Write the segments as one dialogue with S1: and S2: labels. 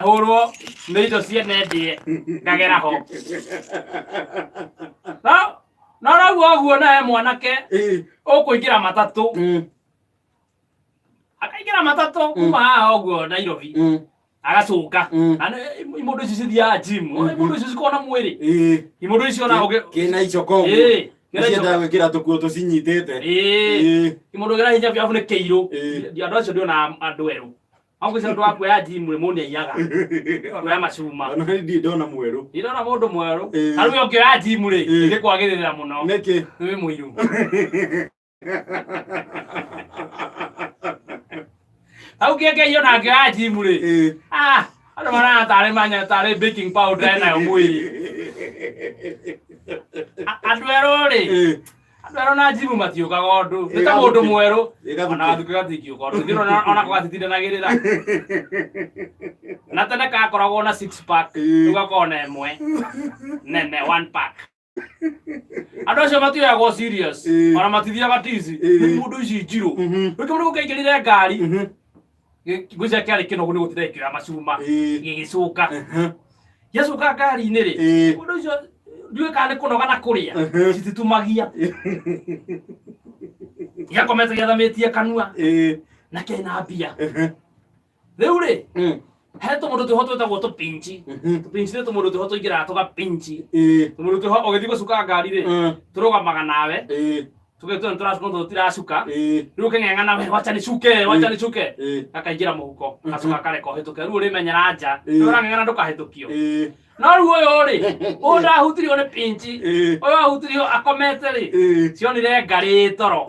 S1: hurwo nĩ indo ciene ndie ngagera ho no raguo guo nae mwanake ũkũingĩra matatũ akaingĩra matatũ kuma haha ũguo Nairobi agacoka imondo icio cithiaga gym imondo icio cikona mwĩrĩ imondo icio na
S2: kĩna icoko nĩciendaga gwĩkĩra tũkuo tũcinyitĩte
S1: imondo gĩra hinya biabu nĩ kĩirũ andũ acio ndĩona andũ erũ Angwĩca andũ wa kuoya gym mũndũ nĩaiyaga kuoya macuma
S2: ona nĩ ndona mwerũ
S1: ndona mũndũ mwerũ na rĩu ũkĩoya gym rĩ nĩkwagĩrĩra mũno
S2: nĩkĩ
S1: nĩ mũirũ au kĩake iyo na ngĩoya gym rĩ andũ marana tarĩ manya tarĩ baking powder nayo mwĩrĩ andũ erũ rĩ andũ erũ na gym matiũkaga ũndũ nĩ ta mũndũ mwerũ ona gathuke gatingĩũka ũndũ thĩinĩ ona gatitindanaagĩrĩra na tene gakoragwo na 6 pack rĩu gakoragwo na ĩmwe nene 1 pack andũ acio matioyagwo serious ona matithiaga tizi mũndũ ici njirũ rĩu mũndũ gũkaingĩrire ngari gwĩcia kĩarĩ kĩnogu nĩ gũtira ĩkĩoya macuma gĩgĩcoka gĩacoka ngari-inĩ rĩ mũndũ ũcio ndiũĩ kana nĩ kũnoga na kũrĩa cititumagia gĩakomete gĩathamĩtie kanua na kena mbia rĩu rĩ he tũmũndũ twĩho twĩtagwo tũpinchi nĩ tũmũndũ twĩho tũingĩraga tũgapinchi tũmũndũ twĩho ũgĩthiĩ gũcuka ngari rĩ tũrũgamaga nawe tũgĩtũra tũracuka tũtiracuka rĩu kĩng'eng'ana we wacha nĩcuke akaingĩra mũhuko gacuka kareka ũhĩtũke rĩu ũrĩmenyera nja ũrang'eng'ana ndũkahĩtũkio no rĩu ũyũ rĩ ũyũ ndahutirio nĩ pinchi ũyũ ahutirio akomete rĩ cionire ngarĩ toro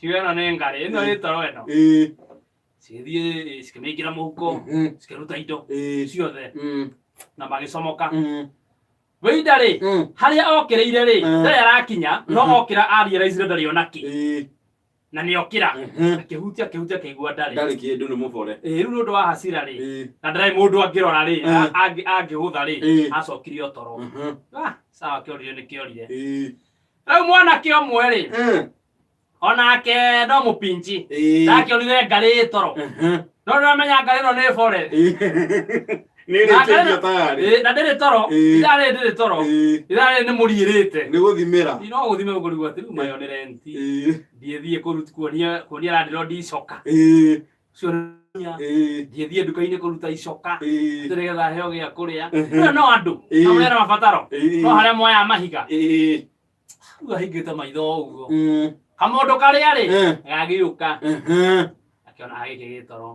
S1: ciuga ĩno nĩ ngarĩ ĩno ĩ toro ĩno cigĩthiĩ cikĩmĩingĩra mũhuko cikĩruta indo ciothe na magĩcomoka wĩinda rĩ harĩa okĩrĩire rĩ ndarĩ arakinya no okĩra arealize ndarĩ ona kĩ na nĩ okĩra akĩhutia akĩigua ndarĩ
S2: kĩndũ nĩ mũbore
S1: rĩu nĩ ũndũ wa hasira rĩ na ndarĩ mũndũ angĩrora rĩ angĩhũtha rĩ acokire o toro sawa kĩorire nĩ kĩorire rĩu mwanake ũmwe rĩ onake no mũpinchi ndakĩonire ngarĩ toro no nĩramenya ngarĩ ĩno nĩ bore na ndĩrĩ toro itharĩ ndĩrĩ toro itharĩ nĩ mũriĩrĩte
S2: nĩ gũthimĩra
S1: no gũthime ũkũrigwo atĩ rĩu mayonere nti ndiĩthiĩ kuonia landlord icoka ndiĩthiĩ nduka-inĩ kũruta icoka nĩgetha heo gĩa kũrĩa ĩyo no andũ na mũrĩ na mabataro no harĩa moya mahiga rĩu ahingĩte maitho ũguo kamũndũ karĩa rĩ gagĩũka akĩona hagĩkĩ gĩtoro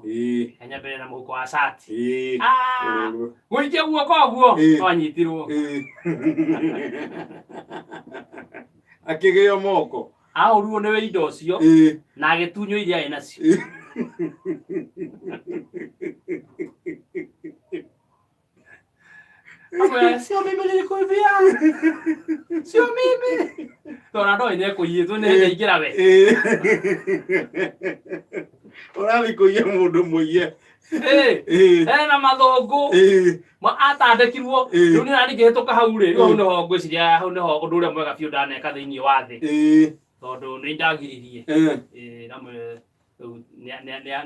S1: henya mbere na mũhuko wa cati gũikia guoko ũguo no anyitirwo
S2: akĩgĩo moko
S1: ahũrirwo nĩ wĩindo ũcio na agĩtunywo iria arĩ nacio sio mimi nilikuibia sio mimi tona ndo ine kũiyĩtwo nĩ ndaingĩra we
S2: ũrathiĩ kũiya mũndũ mũiye
S1: na mathũngũ atandĩkirwo rĩu nĩ nani ngĩhĩtũka hau rĩ rĩu hau nĩho ngwĩciria hau nĩho ũndũ ũrĩa mwega biũ ndaneka thĩinĩ wa thĩ tondũ nĩ ndagiririe namwe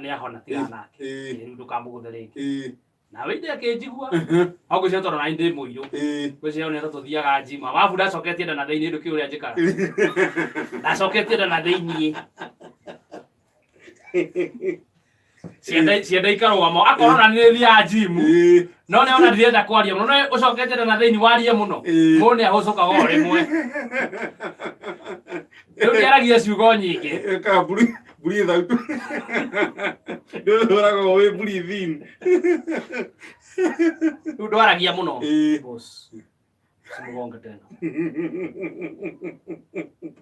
S1: nĩ ahona tiga nake rĩu ndũkamũgũthe rĩngĩ na wĩinde akĩnjigua au ngwĩciria tondũ nani ndĩ mũirũ ngwĩciria nĩ tũthiaga gym mabu ndacoketie nda na thĩinĩ ndũkĩ ũrĩa njĩkaga ndacoketie nda na thĩinĩ cienda ikarũgama akorwo na nĩ thiaga gym no nĩ ona ndirenda kwaria mũno no ũcoketie nda na thĩinĩ warie mũno mũndũ nĩ ahũcũkaga o rĩmwe rĩu nĩaragia ciugo nyingĩ
S2: breathe out ndũragwo wĩ breathe in
S1: rĩu ndwaragia mũno boss simugonga tena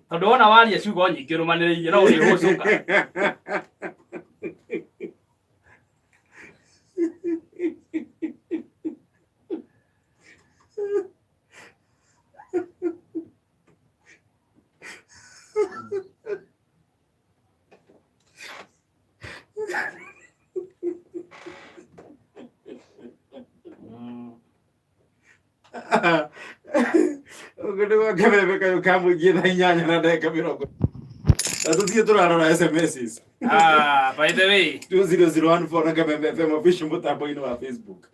S1: tondũ wona waria ciugo nyingĩ rũmanĩrĩire no ũrĩhũcũka
S2: Ukĩndĩgwo kameme kayo kamũingĩ thaa 8 na ndagĩka 20 na tũthiĩ tũrarora SMSs
S1: By the way
S2: 20014 na Kameme FM official mutambo-inĩ wa Facebook.